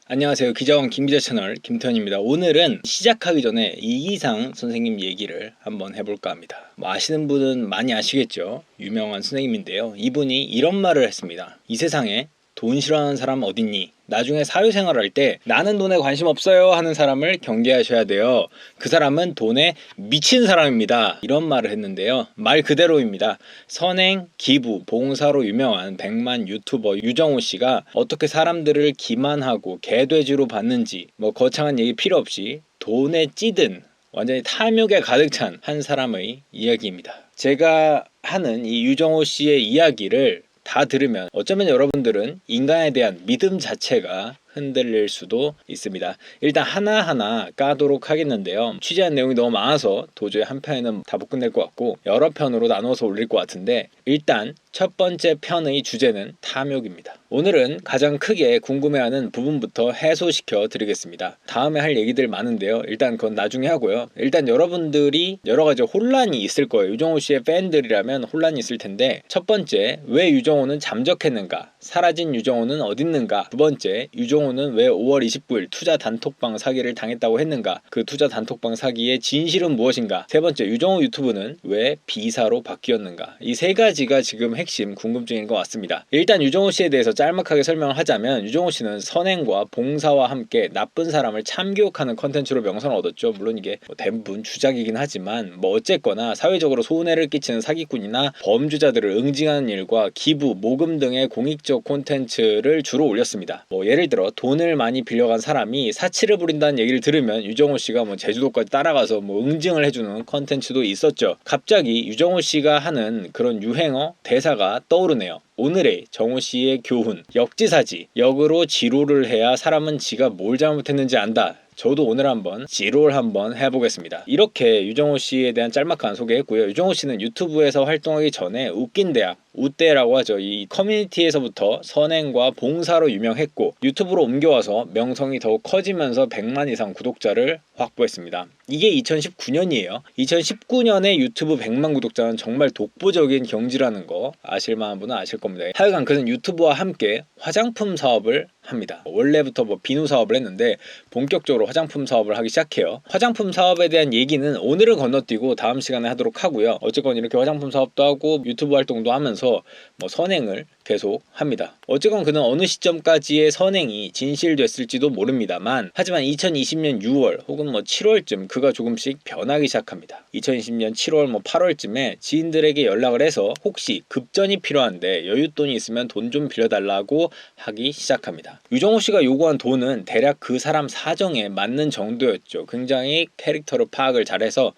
안녕하세요. 기자원 김기자 채널 김태현입니다. 오늘은 시작하기 전에 이기상 선생님 얘기를 한번 해볼까 합니다. 아시는 분은 많이 아시겠죠? 유명한 선생님인데요. 이분이 이런 말을 했습니다. 이 세상에 돈 싫어하는 사람 어딨니? 나중에 사회생활 할 때 나는 돈에 관심 없어요 하는 사람을 경계하셔야 돼요. 그 사람은 돈에 미친 사람입니다. 이런 말을 했는데요. 말 그대로입니다. 선행, 기부, 봉사로 유명한 백만 유튜버 유정호 씨가 어떻게 사람들을 기만하고 개돼지로 봤는지 거창한 얘기 필요 없이 돈에 찌든 완전히 탐욕에 가득 찬 한 사람의 이야기입니다. 제가 하는 이 유정호 씨의 이야기를 다 들으면 어쩌면 여러분들은 인간에 대한 믿음 자체가 흔들릴 수도 있습니다. 일단 하나하나 까도록 하겠는데요. 취재한 내용이 너무 많아서 도저히 한 편에는 다 못 끝낼 것 같고 여러 편으로 나눠서 올릴 것 같은데, 일단 첫 번째 편의 주제는 탐욕입니다. 오늘은 가장 크게 궁금해하는 부분부터 해소시켜 드리겠습니다. 다음에 할 얘기들 많은데요. 일단 그건 나중에 하고요. 일단 여러분들이 여러 가지 혼란이 있을 거예요. 유정호 씨의 팬들이라면 혼란이 있을 텐데, 첫 번째, 왜 유정호는 잠적했는가? 사라진 유정호는 어딨는가? 두 번째, 유정호는 왜 5월 29일 투자 단톡방 사기를 당했다고 했는가? 그 투자 단톡방 사기의 진실은 무엇인가? 세 번째, 유정호 유튜브는 왜 B사로 바뀌었는가? 이 세 가지가 지금 핵심 궁금증인 것 같습니다. 일단 유정호 씨에 대해서 짤막하게 설명을 하자면, 유정호 씨는 선행과 봉사와 함께 나쁜 사람을 참교육하는 컨텐츠로 명성을 얻었죠. 물론 이게 대부분 주작이긴 하지만 어쨌거나 사회적으로 손해를 끼치는 사기꾼이나 범죄자들을 응징하는 일과 기부, 모금 등의 공익적 콘텐츠를 주로 올렸습니다. 예를 들어 돈을 많이 빌려간 사람이 사치를 부린다는 얘기를 들으면 유정호 씨가 제주도까지 따라가서 응징을 해주는 컨텐츠도 있었죠. 갑자기 유정호 씨가 하는 그런 유행어 대사가 떠오르네요. 오늘의 정호 씨의 교훈, 역지사지. 역으로 지로를 해야 사람은 지가 뭘 잘못했는지 안다. 저도 오늘 한번 지로를 한번 해보겠습니다. 이렇게 유정호 씨에 대한 짤막한 소개했고요. 유정호 씨는 유튜브에서 활동하기 전에 웃긴 대학, 우대라고 하죠. 이 커뮤니티에서부터 선행과 봉사로 유명했고, 유튜브로 옮겨와서 명성이 더욱 커지면서 100만 이상 구독자를 확보했습니다. 이게 2019년이에요. 2019년에 유튜브 100만 구독자는 정말 독보적인 경지라는 거 아실만한 분은 아실 겁니다. 하여간 그는 유튜브와 함께 화장품 사업을 합니다. 원래부터 비누 사업을 했는데 본격적으로 화장품 사업을 하기 시작해요. 화장품 사업에 대한 얘기는 오늘은 건너뛰고 다음 시간에 하도록 하고요. 어쨌건 이렇게 화장품 사업도 하고 유튜브 활동도 하면서 선행을 계속 합니다. 어쨌건 그는 어느 시점까지의 선행이 진실됐을지도 모릅니다만, 하지만 2020년 6월 혹은 7월쯤 그가 조금씩 변하기 시작합니다. 2020년 7월 8월쯤에 지인들에게 연락을 해서 혹시 급전이 필요한데 여윳돈이 있으면 돈 좀 빌려달라고 하기 시작합니다. 유정호 씨가 요구한 돈은 대략 그 사람 사정에 맞는 정도였죠. 굉장히 캐릭터를 파악을 잘해서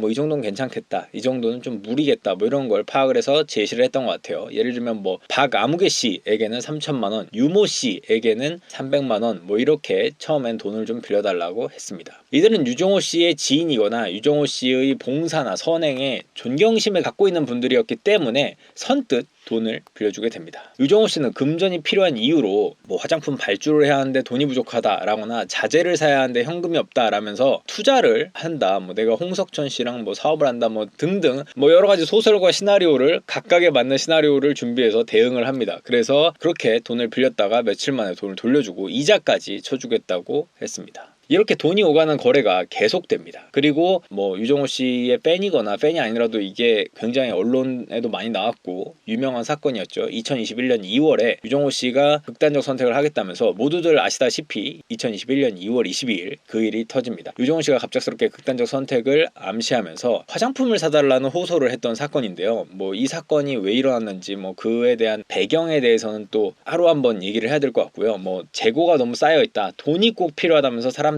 이 정도는 괜찮겠다, 이 정도는 좀 무리겠다, 이런 걸 파악을 해서 제시를 했던 것 같아요. 예를 들면 박아무개 씨에게는 3천만 원, 유모 씨에게는 300만 원, 이렇게 처음엔 돈을 좀 빌려달라고 했습니다. 이들은 유정호 씨의 지인이거나 유정호 씨의 봉사나 선행에 존경심을 갖고 있는 분들이었기 때문에 선뜻 돈을 빌려주게 됩니다. 유정호 씨는 금전이 필요한 이유로 화장품 발주를 해야 하는데 돈이 부족하다라거나 자재를 사야 하는데 현금이 없다라면서 투자를 한다, 내가 홍석천 씨랑 사업을 한다, 등등 여러 가지 소설과 시나리오를, 각각에 맞는 시나리오를 준비해서 대응을 합니다. 그래서 그렇게 돈을 빌렸다가 며칠 만에 돈을 돌려주고 이자까지 쳐주겠다고 했습니다. 이렇게 돈이 오가는 거래가 계속됩니다. 그리고 유정호 씨의 팬이거나 팬이 아니라도 이게 굉장히 언론에도 많이 나왔고 유명한 사건이었죠. 2021년 2월에 유정호 씨가 극단적 선택을 하겠다면서, 모두들 아시다시피 2021년 2월 22일 그 일이 터집니다. 유정호 씨가 갑작스럽게 극단적 선택을 암시하면서 화장품을 사달라는 호소를 했던 사건인데요. 이 사건이 왜 일어났는지 그에 대한 배경에 대해서는 또 하루 한번 얘기를 해야 될 것 같고요. 재고가 너무 쌓여있다, 돈이 꼭 필요하다면서 사람들에게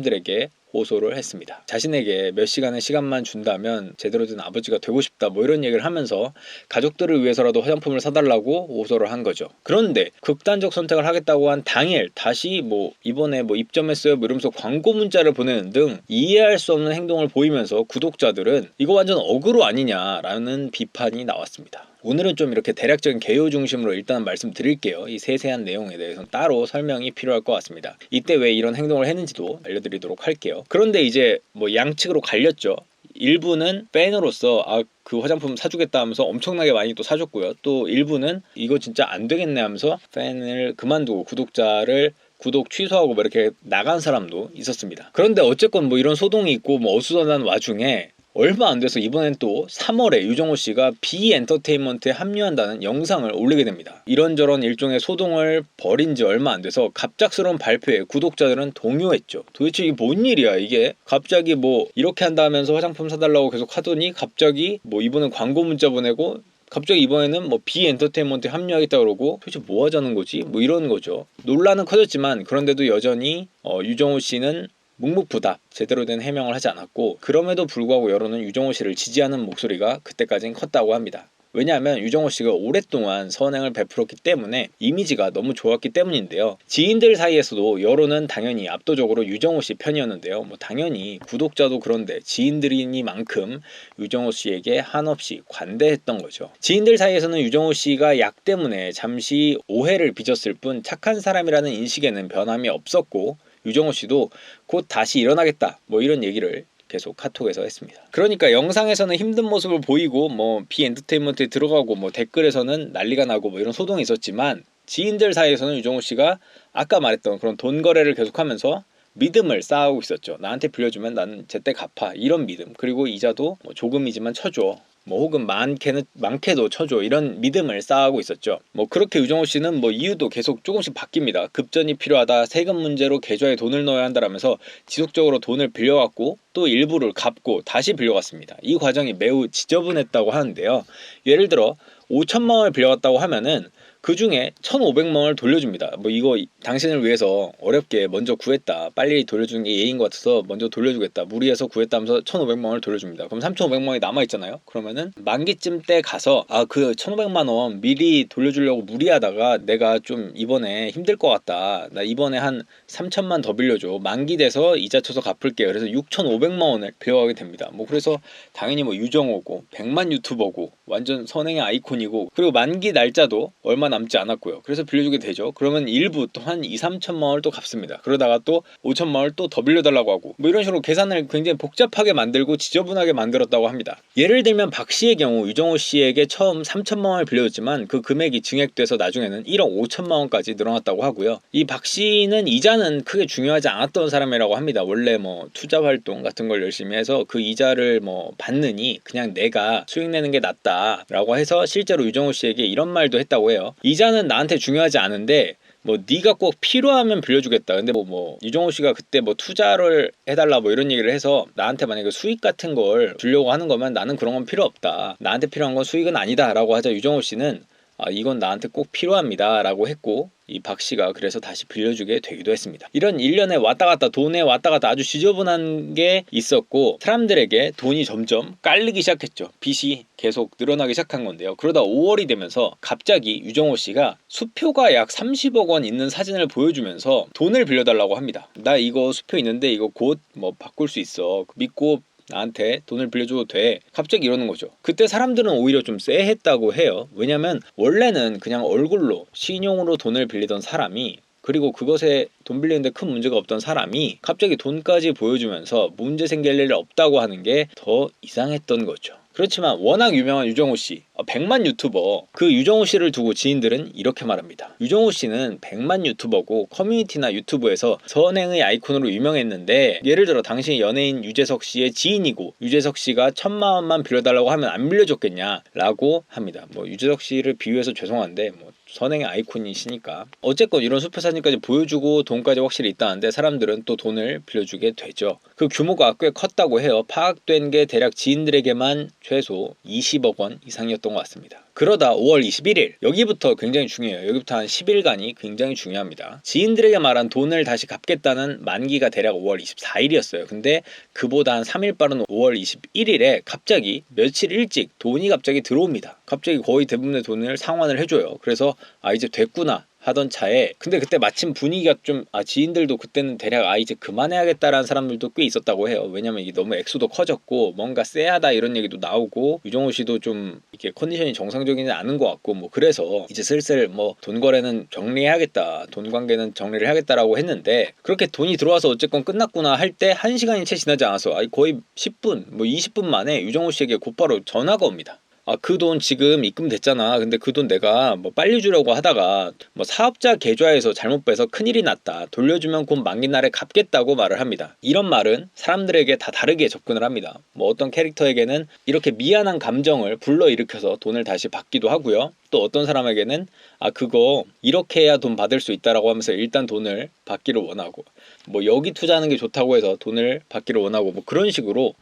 호소를 했습니다. 자신에게 몇 시간의 시간만 준다면 제대로 된 아버지가 되고 싶다, 이런 얘기를 하면서 가족들을 위해서라도 화장품을 사달라고 호소를 한 거죠. 그런데 극단적 선택을 하겠다고 한 당일 다시 이번에 입점했어요 이러면서 광고 문자를 보내는 등 이해할 수 없는 행동을 보이면서 구독자들은 이거 완전 어그로 아니냐라는 비판이 나왔습니다. 오늘은 좀 이렇게 대략적인 개요 중심으로 일단 말씀드릴게요. 이 세세한 내용에 대해서는 따로 설명이 필요할 것 같습니다. 이때 왜 이런 행동을 했는지도 알려드리도록 할게요. 그런데 이제 양측으로 갈렸죠. 일부는 팬으로서 그 화장품 사주겠다 하면서 엄청나게 많이 또 사줬고요. 또 일부는 이거 진짜 안 되겠네 하면서 팬을 그만두고 구독자를 구독 취소하고 뭐 이렇게 나간 사람도 있었습니다. 그런데 어쨌건 뭐 이런 소동이 있고 뭐 어수선한 와중에 얼마 안 돼서 이번엔 또 3월에 유정호 씨가 비엔터테인먼트에 합류한다는 영상을 올리게 됩니다. 이런저런 일종의 소동을 벌인 지 얼마 안 돼서 갑작스러운 발표에 구독자들은 동요했죠. 도대체 이게 뭔 일이야 이게. 갑자기 뭐 이렇게 한다면서 화장품 사달라고 계속 하더니 갑자기 뭐 이번엔 광고 문자 보내고 갑자기 이번에는 뭐 비엔터테인먼트에 합류하겠다 그러고 도대체 뭐 하자는 거지? 뭐 이런 거죠. 논란은 커졌지만 그런데도 여전히 유정호 씨는 묵묵부답 제대로 된 해명을 하지 않았고, 그럼에도 불구하고 여론은 유정호 씨를 지지하는 목소리가 그때까진 컸다고 합니다. 왜냐하면 유정호 씨가 오랫동안 선행을 베풀었기 때문에 이미지가 너무 좋았기 때문인데요. 지인들 사이에서도 여론은 당연히 압도적으로 유정호 씨 편이었는데요. 뭐 당연히 구독자도 그런데 지인들이니만큼 유정호 씨에게 한없이 관대했던 거죠. 지인들 사이에서는 유정호 씨가 약 때문에 잠시 오해를 빚었을 뿐 착한 사람이라는 인식에는 변함이 없었고, 유정호 씨도 곧 다시 일어나겠다 뭐 이런 얘기를 계속 카톡에서 했습니다. 그러니까 영상에서는 힘든 모습을 보이고 뭐 비엔터테인먼트에 들어가고 뭐 댓글에서는 난리가 나고 뭐 이런 소동이 있었지만, 지인들 사이에서는 유정호 씨가 아까 말했던 그런 돈 거래를 계속하면서 믿음을 쌓아오고 있었죠. 나한테 빌려주면 나는 제때 갚아, 이런 믿음. 그리고 이자도 뭐 조금이지만 쳐줘, 뭐 혹은 많게도 쳐줘, 이런 믿음을 쌓아가고 있었죠. 뭐 그렇게 유정호 씨는 뭐 이유도 계속 조금씩 바뀝니다. 급전이 필요하다, 세금 문제로 계좌에 돈을 넣어야 한다라면서 지속적으로 돈을 빌려갔고 또 일부를 갚고 다시 빌려갔습니다. 이 과정이 매우 지저분했다고 하는데요. 예를 들어 5천만 원을 빌려갔다고 하면은 그 중에 1,500만 원을 돌려줍니다. 뭐 이거 당신을 위해서 어렵게 먼저 구했다, 빨리 돌려주는 게 예인 것 같아서 먼저 돌려주겠다, 무리해서 구했다면서 1,500만 원을 돌려줍니다. 그럼 3,500만 원이 남아있잖아요. 그러면은 만기쯤 때 가서 그 1,500만 원 미리 돌려주려고 무리하다가 내가 좀 이번에 힘들 것 같다, 나 이번에 한 3천만 더 빌려줘, 만기 돼서 이자 쳐서 갚을게요. 그래서 6,500만 원을 빌려가게 됩니다. 뭐 그래서 당연히 뭐 유정호고 100만 유튜버고 완전 선행의 아이콘이고, 그리고 만기 날짜도 얼마 남지 않았고요. 그래서 빌려주게 되죠. 그러면 일부 또 한 2-3천만 원을 또 갚습니다. 그러다가 또 5천만 원을 또 더 빌려달라고 하고 뭐 이런 식으로 계산을 굉장히 복잡하게 만들고 지저분하게 만들었다고 합니다. 예를 들면 박 씨의 경우 유정호 씨에게 처음 3천만 원을 빌려줬지만 그 금액이 증액돼서 나중에는 1억 5천만 원까지 늘어났다고 하고요. 이 박 씨는 이자는 크게 중요하지 않았던 사람이라고 합니다. 원래 뭐 투자 활동 같은 걸 열심히 해서 그 이자를 뭐 받느니 그냥 내가 수익 내는 게 낫다 라고 해서 실제로 유정호 씨에게 이런 말도 했다고 해요. 이자는 나한테 중요하지 않은데 뭐 네가 꼭 필요하면 빌려주겠다. 근데 뭐 유정호 씨가 그때 뭐 투자를 해달라 뭐 이런 얘기를 해서 나한테 만약에 수익 같은 걸 주려고 하는 거면 나는 그런 건 필요 없다, 나한테 필요한 건 수익은 아니다 라고 하자 유정호 씨는 이건 나한테 꼭 필요합니다 라고 했고, 이 박 씨가 그래서 다시 빌려주게 되기도 했습니다. 이런 일련의 왔다 갔다, 돈에 왔다 갔다 아주 지저분한 게 있었고, 사람들에게 돈이 점점 깔리기 시작했죠. 빚이 계속 늘어나기 시작한 건데요. 그러다 5월이 되면서 갑자기 유정호 씨가 수표가 약 30억 원 있는 사진을 보여주면서 돈을 빌려달라고 합니다. 나 이거 수표 있는데 이거 곧 뭐 바꿀 수 있어, 믿고 나한테 돈을 빌려줘도 돼. 갑자기 이러는 거죠. 그때 사람들은 오히려 좀 쎄했다고 해요. 왜냐면 원래는 그냥 얼굴로 신용으로 돈을 빌리던 사람이, 그리고 그것에 돈 빌리는데 큰 문제가 없던 사람이 갑자기 돈까지 보여주면서 문제 생길 일 없다고 하는 게 더 이상했던 거죠. 그렇지만 워낙 유명한 유정호 씨, 100만 유튜버, 그 유정호 씨를 두고 지인들은 이렇게 말합니다. 유정호 씨는 100만 유튜버고 커뮤니티나 유튜브에서 선행의 아이콘으로 유명했는데, 예를 들어 당시 연예인 유재석 씨의 지인이고 유재석 씨가 1,000만 원만 빌려달라고 하면 안 빌려줬겠냐 라고 합니다. 뭐 유재석 씨를 비유해서 죄송한데 뭐 선행의 아이콘이시니까. 어쨌건 이런 수표 사진까지 보여주고 돈까지 확실히 있다는데 사람들은 또 돈을 빌려주게 되죠. 그 규모가 꽤 컸다고 해요. 파악된 게 대략 지인들에게만 최소 20억 원 이상이었던 것 같습니다. 그러다 5월 21일, 여기부터 굉장히 중요해요. 여기부터 한 10일간이 굉장히 중요합니다. 지인들에게 말한 돈을 다시 갚겠다는 만기가 대략 5월 24일이었어요. 근데 그보다 한 3일 빠른 5월 21일에 갑자기 며칠 일찍 돈이 갑자기 들어옵니다. 갑자기 거의 대부분의 돈을 상환을 해줘요. 그래서 이제 됐구나 하던 차에, 근데 그때 마침 분위기가 좀 지인들도 그때는 대략 이제 그만해야겠다라는 사람들도 꽤 있었다고 해요. 왜냐면 이게 너무 액수도 커졌고 뭔가 쎄하다 이런 얘기도 나오고 유정호 씨도 좀 이렇게 컨디션이 정상적이지 않은 것 같고, 뭐 그래서 이제 슬슬 뭐 돈 거래는 정리해야겠다, 돈 관계는 정리를 해야겠다라고 했는데, 그렇게 돈이 들어와서 어쨌건 끝났구나 할 때 1시간이 채 지나지 않아서 거의 10분 뭐 20분 만에 유정호 씨에게 곧바로 전화가 옵니다. 그 돈 지금 입금됐잖아. 근데 그 돈 내가 뭐 빨리 주려고 하다가 뭐 사업자 계좌에서 잘못 빼서 큰일이 났다. 돌려주면 곧 만기 날에 갚겠다고 말을 합니다. 이런 말은 사람들에게 다 다르게 접근을 합니다. 뭐 어떤 캐릭터에게는 이렇게 미안한 감정을 불러일으켜서 돈을 다시 받기도 하고요. 또 어떤 사람에게는 그거 이렇게 해야 돈 받을 수 있다라고 하면서 일단 돈을 받기를 원하고, 뭐 여기 투자하는 게 좋다고 해서 돈을 받기를 원하고, 뭐 그런 식으로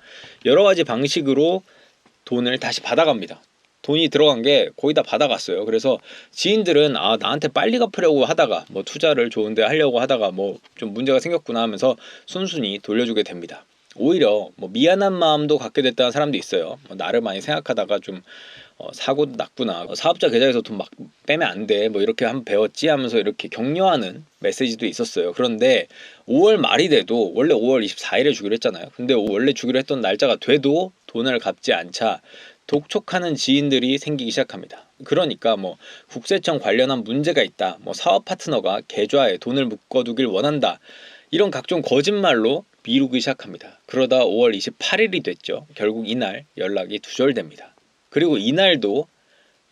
여러 가지 방식으로 돈을 다시 받아갑니다. 돈이 들어간 게 거의 다 받아갔어요. 그래서 지인들은 나한테 빨리 갚으려고 하다가 뭐 투자를 좋은데 하려고 하다가 뭐 좀 문제가 생겼구나 하면서 순순히 돌려주게 됩니다. 오히려 뭐 미안한 마음도 갖게 됐다는 사람도 있어요. 뭐 나를 많이 생각하다가 좀 사고도 났구나, 사업자 계좌에서 돈 막 빼면 안 돼, 뭐 이렇게 한번 배웠지 하면서 이렇게 격려하는 메시지도 있었어요. 그런데 5월 말이 돼도, 원래 5월 24일에 주기로 했잖아요. 근데 원래 주기로 했던 날짜가 돼도 돈을 갚지 않자 독촉하는 지인들이 생기기 시작합니다. 그러니까 뭐 국세청 관련한 문제가 있다, 뭐 사업 파트너가 계좌에 돈을 묶어두길 원한다, 이런 각종 거짓말로 미루기 시작합니다. 그러다 5월 28일이 됐죠. 결국 이날 연락이 두절됩니다. 그리고 이날도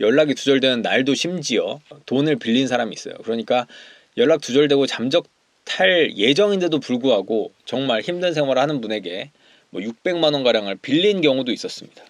연락이 두절되는 날도 심지어 돈을 빌린 사람이 있어요. 그러니까 연락 두절되고 잠적탈 예정인데도 불구하고 정말 힘든 생활을 하는 분에게 뭐 600만 원 가량을 빌린 경우도 있었습니다.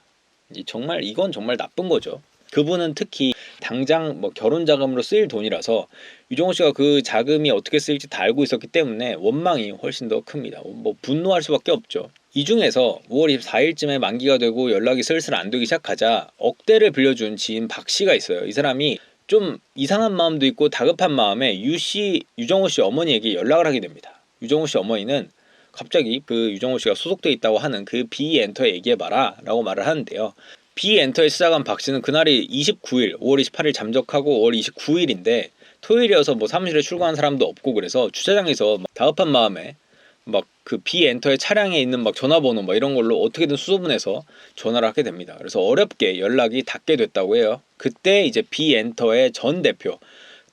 이건 정말 나쁜 거죠. 그분은 특히 당장 뭐 결혼 자금으로 쓰일 돈이라서 유정호 씨가 그 자금이 어떻게 쓰일지 다 알고 있었기 때문에 원망이 훨씬 더 큽니다. 뭐 분노할 수밖에 없죠. 이 중에서 5월 24일쯤에 만기가 되고 연락이 슬슬 안 되기 시작하자 억대를 빌려준 지인 박 씨가 있어요. 이 사람이 좀 이상한 마음도 있고 다급한 마음에 유정호 씨 어머니에게 연락을 하게 됩니다. 유정호 씨 어머니는 갑자기 그 유정호 씨가 소속돼 있다고 하는 그 B엔터에 얘기해봐라 라고 말을 하는데요. B엔터에 시작한 박 씨는 그날이 29일, 5월 28일 잠적하고 5월 29일인데 토요일이어서 뭐 사무실에 출근한 사람도 없고, 그래서 주차장에서 막 다급한 마음에 막 그 B엔터의 차량에 있는 막 전화번호 막 이런 걸로 어떻게든 수소문해서 전화를 하게 됩니다. 그래서 어렵게 연락이 닿게 됐다고 해요. 그때 이제 B엔터의 전 대표,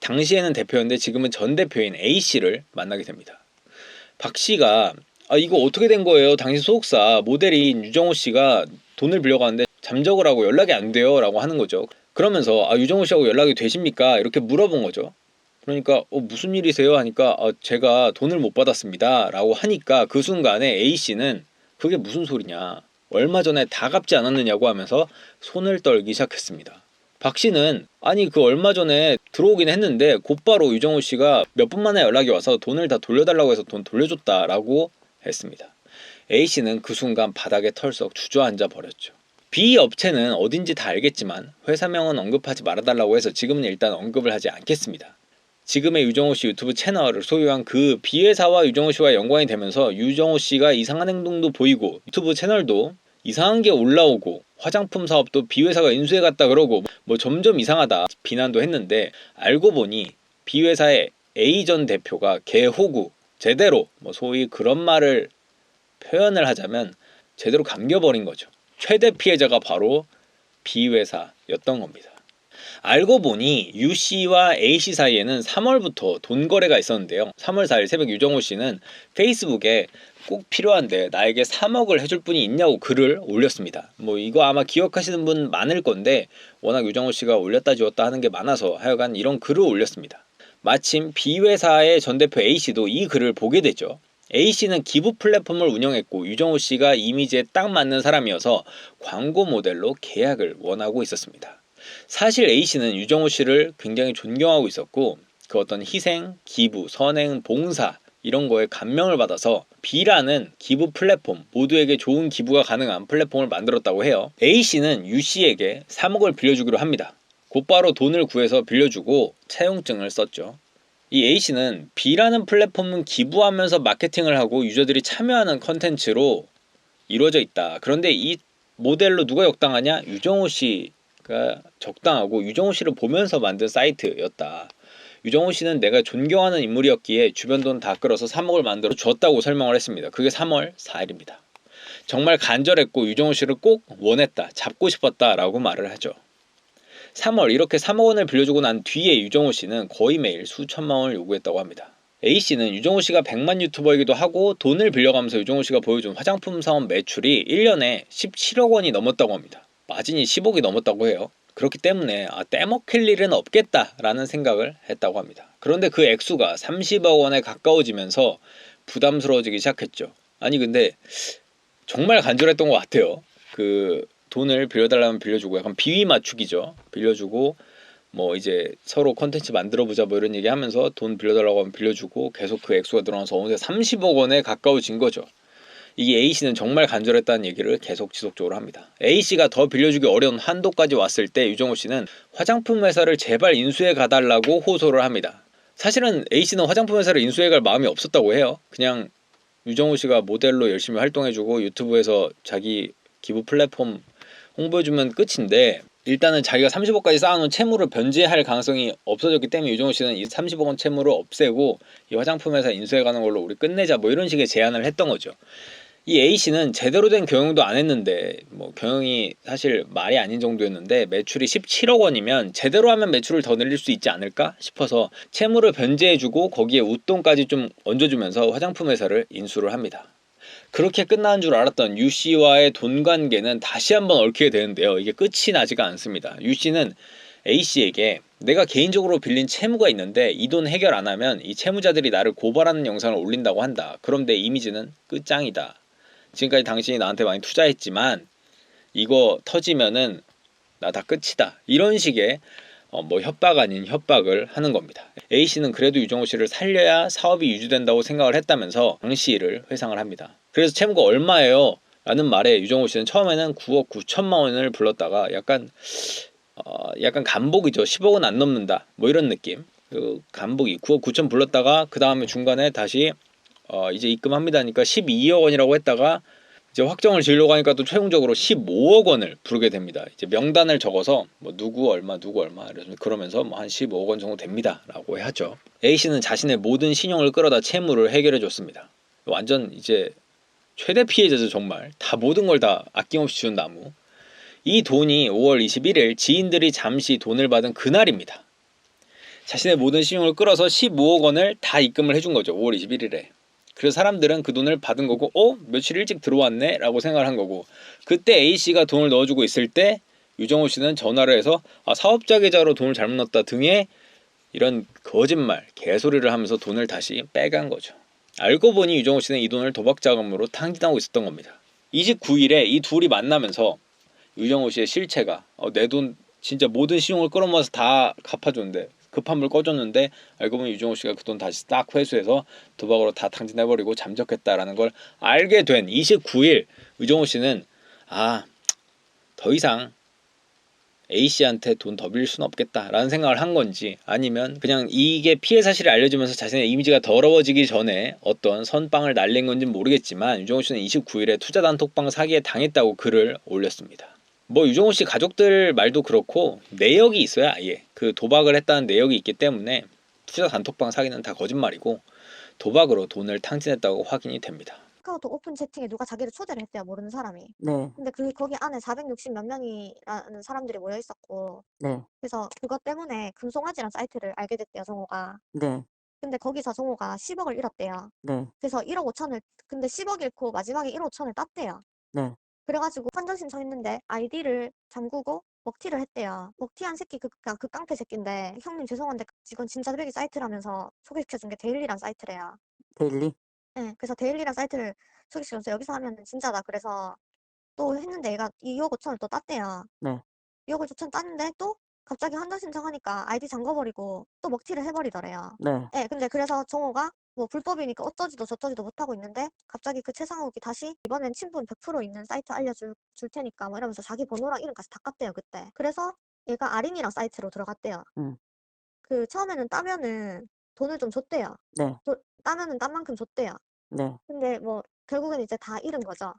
당시에는 대표였는데 지금은 전 대표인 A씨를 만나게 됩니다. 박 씨가 이거 어떻게 된 거예요? 당신 소속사 모델인 유정호 씨가 돈을 빌려가는데 잠적을 하고 연락이 안 돼요 라고 하는 거죠. 그러면서 유정호 씨하고 연락이 되십니까? 이렇게 물어본 거죠. 그러니까 무슨 일이세요? 하니까 제가 돈을 못 받았습니다 라고 하니까 그 순간에 A씨는 그게 무슨 소리냐, 얼마 전에 다 갚지 않았느냐고 하면서 손을 떨기 시작했습니다. 박 씨는 그 얼마 전에 들어오긴 했는데 곧바로 유정호 씨가 몇 분 만에 연락이 와서 돈을 다 돌려달라고 해서 돈 돌려줬다라고 했습니다. A씨는 그 순간 바닥에 털썩 주저앉아 버렸죠. B 업체는 어딘지 다 알겠지만 회사명은 언급하지 말아달라고 해서 지금은 일단 언급을 하지 않겠습니다. 지금의 유정호 씨 유튜브 채널을 소유한 그 B회사와 유정호 씨와 연관이 되면서 유정호 씨가 이상한 행동도 보이고 유튜브 채널도 이상한 게 올라오고 화장품 사업도 B회사가 인수해갔다 그러고 뭐 점점 이상하다 비난도 했는데, 알고 보니 B회사의 A 전 대표가 개호구, 제대로 뭐 소위 그런 말을 표현을 하자면 제대로 감겨버린 거죠. 최대 피해자가 바로 B회사였던 겁니다. 알고 보니 유씨와 A씨 사이에는 3월부터 돈 거래가 있었는데요. 3월 4일 새벽 유정호 씨는 페이스북에 꼭 필요한데 나에게 3억을 해줄 분이 있냐고 글을 올렸습니다. 뭐 이거 아마 기억하시는 분 많을 건데 워낙 유정호 씨가 올렸다 지웠다 하는 게 많아서 하여간 이런 글을 올렸습니다. 마침 B회사의 전 대표 A씨도 이 글을 보게 되죠. A씨는 기부 플랫폼을 운영했고 유정호 씨가 이미지에 딱 맞는 사람이어서 광고 모델로 계약을 원하고 있었습니다. 사실 A씨는 유정호 씨를 굉장히 존경하고 있었고 그 어떤 희생, 기부, 선행, 봉사 이런 거에 감명을 받아서 B라는 기부 플랫폼, 모두에게 좋은 기부가 가능한 플랫폼을 만들었다고 해요. A씨는 U씨에게 3억을 빌려주기로 합니다. 곧바로 돈을 구해서 빌려주고 차용증을 썼죠. 이 A씨는 B라는 플랫폼은 기부하면서 마케팅을 하고 유저들이 참여하는 컨텐츠로 이루어져 있다. 그런데 이 모델로 누가 역당하냐? 유정호 씨가 적당하고 유정호 씨를 보면서 만든 사이트였다. 유정호 씨는 내가 존경하는 인물이었기에 주변 돈 다 끌어서 3억을 만들어 줬다고 설명을 했습니다. 그게 3월 4일입니다. 정말 간절했고 유정호 씨를 꼭 원했다, 잡고 싶었다 라고 말을 하죠. 3월 이렇게 3억 원을 빌려주고 난 뒤에 유정호 씨는 거의 매일 수천만 원을 요구했다고 합니다. A씨는 유정호 씨가 100만 유튜버이기도 하고 돈을 빌려가면서 유정호 씨가 보여준 화장품 사업 매출이 1년에 17억 원이 넘었다고 합니다. 마진이 10억이 넘었다고 해요. 그렇기 때문에 떼먹힐 일은 없겠다라는 생각을 했다고 합니다. 그런데 그 액수가 30억 원에 가까워지면서 부담스러워지기 시작했죠. 아니 근데 정말 간절했던 것 같아요. 그 돈을 빌려달라면 빌려주고 약간 비위 맞추기죠. 빌려주고 뭐 이제 서로 컨텐츠 만들어보자 뭐 이런 얘기하면서 돈 빌려달라고 하면 빌려주고 계속 그 액수가 늘어나서 어느새 30억 원에 가까워진 거죠. 이게 A씨는 정말 간절했다는 얘기를 계속 지속적으로 합니다. A씨가 더 빌려주기 어려운 한도까지 왔을 때 유정호씨는 화장품 회사를 제발 인수해 가달라고 호소를 합니다. 사실은 A씨는 화장품 회사를 인수해 갈 마음이 없었다고 해요. 그냥 유정호씨가 모델로 열심히 활동해주고 유튜브에서 자기 기부 플랫폼 홍보해주면 끝인데, 일단은 자기가 30억까지 쌓아놓은 채무를 변제할 가능성이 없어졌기 때문에 유정호씨는 이 30억 원 채무를 없애고 이 화장품 회사 인수해 가는 걸로 우리 끝내자 뭐 이런 식의 제안을 했던 거죠. 이 A씨는 제대로 된 경영도 안 했는데, 뭐 경영이 사실 말이 아닌 정도였는데 매출이 17억 원이면 제대로 하면 매출을 더 늘릴 수 있지 않을까 싶어서 채무를 변제해주고 거기에 웃돈까지 좀 얹어주면서 화장품 회사를 인수를 합니다. 그렇게 끝나는 줄 알았던 유씨와의 돈 관계는 다시 한번 얽히게 되는데요. 이게 끝이 나지가 않습니다. 유씨는 A씨에게 내가 개인적으로 빌린 채무가 있는데 이 돈 해결 안 하면 이 채무자들이 나를 고발하는 영상을 올린다고 한다. 그럼 내 이미지는 끝장이다. 지금까지 당신이 나한테 많이 투자했지만 이거 터지면은 나 다 끝이다. 이런 식의 뭐 협박 아닌 협박을 하는 겁니다. A씨는 그래도 유정호씨를 살려야 사업이 유지된다고 생각을 했다면서 당시를 회상을 합니다. 그래서 채무가 얼마예요? 라는 말에 유정호씨는 처음에는 9억 9천만 원을 불렀다가 약간 간복이죠. 10억은 안 넘는다. 뭐 이런 느낌. 그 간복이 9억 9천 불렀다가 그 다음에 중간에 다시 이제 입금합니다니까 12억 원이라고 했다가 이제 확정을 지으려고 하니까 또 최종적으로 15억 원을 부르게 됩니다. 이제 명단을 적어서 뭐 누구 얼마 그러면서 뭐 한 15억 원 정도 됩니다라고 하죠. A씨는 자신의 모든 신용을 끌어다 채무를 해결해 줬습니다. 완전 이제 최대 피해자죠. 정말 다 모든 걸 다 아낌없이 준 나무. 이 돈이 5월 21일 지인들이 잠시 돈을 받은 그날입니다. 자신의 모든 신용을 끌어서 15억 원을 다 입금을 해준 거죠. 5월 21일에. 그래서 사람들은 그 돈을 받은 거고 며칠 일찍 들어왔네? 라고 생각을 한 거고, 그때 A씨가 돈을 넣어주고 있을 때 유정호씨는 전화를 해서 사업자 계좌로 돈을 잘못 넣었다 등의 이런 거짓말, 개소리를 하면서 돈을 다시 빼간 거죠. 알고 보니 유정호씨는 이 돈을 도박자금으로 탕진하고 있었던 겁니다. 29일에 이 둘이 만나면서 유정호씨의 실체가 내 돈 진짜 모든 신용을 끌어모아서 다 갚아줬는데 급한 불 꺼줬는데 알고 보니 유정호씨가 그 돈 다시 딱 회수해서 도박으로 다 탕진해버리고 잠적했다라는 걸 알게 된 29일 유정호씨는 더 이상 A씨한테 돈 더 빌릴 수는 없겠다라는 생각을 한 건지, 아니면 그냥 이게 피해 사실이 알려지면서 자신의 이미지가 더러워지기 전에 어떤 선빵을 날린 건지는 모르겠지만 유정호씨는 29일에 투자 단톡방 사기에 당했다고 글을 올렸습니다. 뭐 유정호씨 가족들 말도 그렇고 내역이 있어야 아예 그 도박을 했다는 내역이 있기 때문에 투자 단톡방 사기는 다 거짓말이고 도박으로 돈을 탕진했다고 확인이 됩니다. 카카오톡 오픈 채팅에 누가 자기를 초대를 했대요, 모르는 사람이. 네, 근데 거기 안에 460 몇 명이라는 사람들이 모여 있었고, 네, 그래서 그것 때문에 금송아지란 사이트를 알게 됐대요, 정호가. 네, 근데 거기서 정호가 10억을 잃었대요. 네, 그래서 1억 5천을, 근데 10억 잃고 마지막에 1억 5천을 땄대요. 네, 그래가지고 환전 신청했는데 아이디를 잠그고 먹튀를 했대요. 먹튀한 새끼 그 깡패 새끼인데, 형님 죄송한데 이건 진짜 드래기 사이트라면서 소개시켜준 게 데일리란 사이트래요. 데일리, 네, 그래서 데일리란 사이트를 소개시켜서 여기서 하면 진짜다. 그래서 또 했는데 얘가 2억 5천을 또 땄대요. 네, 2억 5천 땄는데 또 갑자기 환전 신청하니까 아이디 잠궈버리고 또 먹튀를 해버리더래요. 네, 네, 근데 그래서 정호가 뭐 불법이니까 어쩌지도 저쩌지도 못하고 있는데 갑자기 그 최상욱이 다시 이번엔 친분 100% 있는 사이트 줄 테니까 뭐 이러면서 자기 번호랑 이름까지 다 깠대요, 그때. 그래서 얘가 아린이랑 사이트로 들어갔대요. 음, 그 처음에는 따면은 돈을 좀 줬대요. 네, 따면은 딴 만큼 줬대요. 네, 근데 뭐 결국엔 이제 다 잃은 거죠.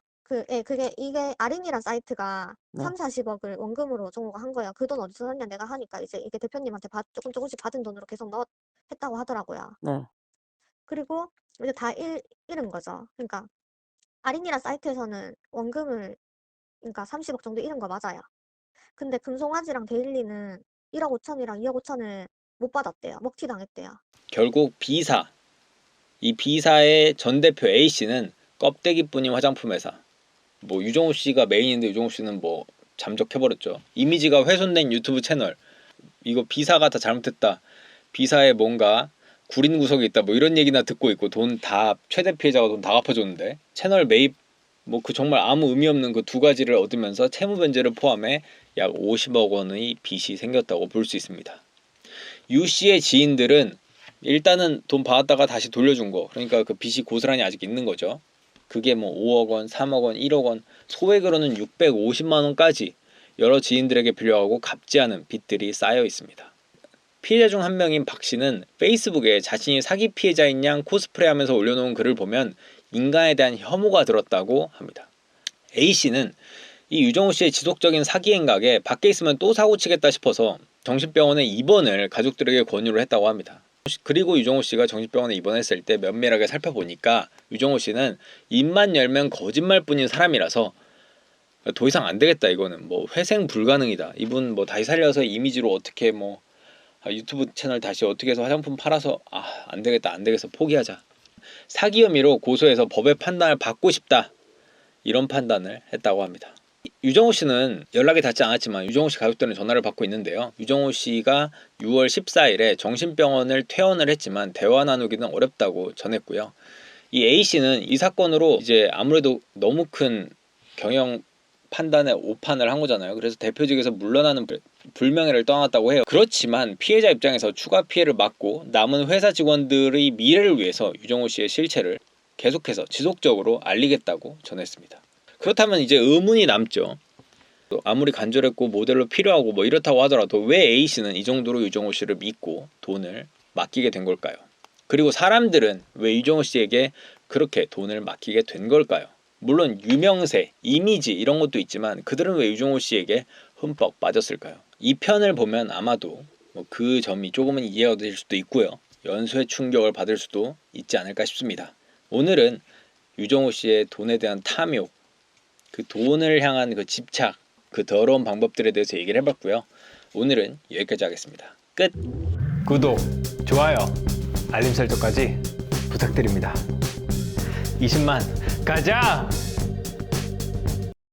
이게 아린이란 사이트가 네, 3, 40억을 원금으로 정호가 한 거예요. 그 돈 어디서 샀냐 내가 하니까 이제 이게 대표님한테 조금씩 받은 돈으로 계속 했다고 하더라고요. 네, 그리고 이제 다 잃은 거죠. 그러니까 아린이란 사이트에서는 원금을 그러니까 30억 정도 잃은 거 맞아요. 근데 금송아지랑 데일리는 1억 5천이랑 2억 5천을 못 받았대요. 먹튀 당했대요. 결국 이 B사의 전 대표 A씨는 껍데기뿐인 화장품 회사, 뭐 유정호씨가 메인인데 유정호씨는 뭐 잠적해버렸죠. 이미지가 훼손된 유튜브 채널, 이거 비사가 다 잘못했다, 비사에 뭔가 구린 구석이 있다, 뭐 이런 얘기나 듣고 있고, 돈 다 최대 피해자가 돈 다 갚아줬는데 채널 매입 뭐 그 정말 아무 의미 없는 그 두 가지를 얻으면서 채무 변제를 포함해 약 50억 원의 빚이 생겼다고 볼 수 있습니다. 유 씨의 지인들은 일단은 돈 받았다가 다시 돌려준 거, 그러니까 그 빚이 고스란히 아직 있는 거죠. 그게 뭐 5억 원, 3억 원, 1억 원, 소액으로는 650만 원까지 여러 지인들에게 빌려가고 갚지 않은 빚들이 쌓여 있습니다. 피해자 중 한 명인 박 씨는 페이스북에 자신이 사기 피해자인 양 코스프레하면서 올려놓은 글을 보면 인간에 대한 혐오가 들었다고 합니다. A 씨는 이 유정호 씨의 지속적인 사기 행각에 밖에 있으면 또 사고치겠다 싶어서 정신병원에 입원을 가족들에게 권유를 했다고 합니다. 그리고 유정호 씨가 정신병원에 입원했을 때 면밀하게 살펴보니까 유정호 씨는 입만 열면 거짓말뿐인 사람이라서 더 이상 안 되겠다, 이거는 뭐 회생 불가능이다, 이분 뭐 다시 살려서 이미지로 어떻게 뭐 유튜브 채널 다시 어떻게 해서 화장품 팔아서 안 되겠다, 안 되겠어, 포기하자, 사기 혐의로 고소해서 법의 판단을 받고 싶다, 이런 판단을 했다고 합니다. 유정호 씨는 연락이 닿지 않았지만 유정호 씨 가족들은 전화를 받고 있는데요. 유정호 씨가 6월 14일에 정신병원을 퇴원을 했지만 대화 나누기는 어렵다고 전했고요. 이 A 씨는 이 사건으로 이제 아무래도 너무 큰 경영 판단에 오판을 한 거잖아요. 그래서 대표직에서 물러나는 불명예를 떠났다고 해요. 그렇지만 피해자 입장에서 추가 피해를 막고 남은 회사 직원들의 미래를 위해서 유정호 씨의 실체를 계속해서 지속적으로 알리겠다고 전했습니다. 그렇다면 이제 의문이 남죠. 아무리 간절했고 모델로 필요하고 뭐 이렇다고 하더라도 왜 A씨는 이 정도로 유정호 씨를 믿고 돈을 맡기게 된 걸까요? 그리고 사람들은 왜 유정호 씨에게 그렇게 돈을 맡기게 된 걸까요? 물론 유명세, 이미지 이런 것도 있지만 그들은 왜 유정호 씨에게 흠뻑 빠졌을까요? 이 편을 보면 아마도 뭐 그 점이 조금은 이해가 될 수도 있고요. 연쇄 충격을 받을 수도 있지 않을까 싶습니다. 오늘은 유정호 씨의 돈에 대한 탐욕, 그 돈을 향한 그 집착, 그 더러운 방법들에 대해서 얘기를 해봤고요. 오늘은 여기까지 하겠습니다. 끝! 구독, 좋아요, 알림 설정까지 부탁드립니다. 20만 가자!